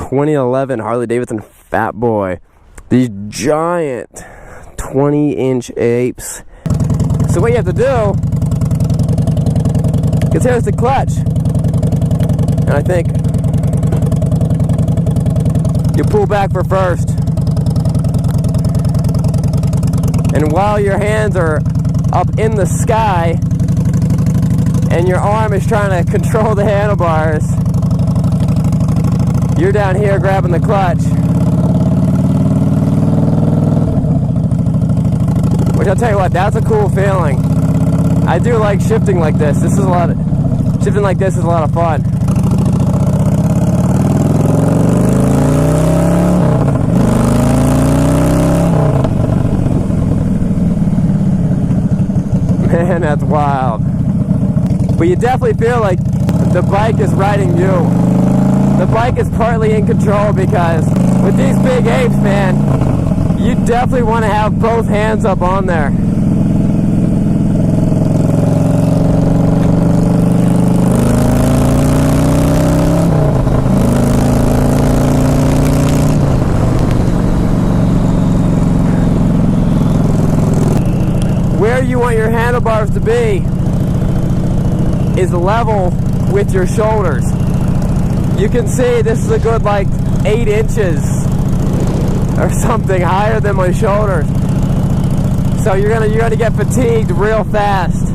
2011 Harley Davidson Fat Boy. These giant 20-inch apes. So what you have to do, because here's the clutch, and I think you pull back for first, and while your hands are up in the sky and your arm is trying to control the handlebars, you're down here grabbing the clutch. Which I'll tell you what, that's a cool feeling. I do like shifting like this. Shifting like this is a lot of fun. Man, that's wild. But you definitely feel like the bike is riding you. The bike is partly in control because with these big apes, man, you definitely want to have both hands up on there. Where you want your handlebars to be is level with your shoulders. You can see this is a good like 8 inches or something higher than my shoulders. So you're gonna get fatigued real fast.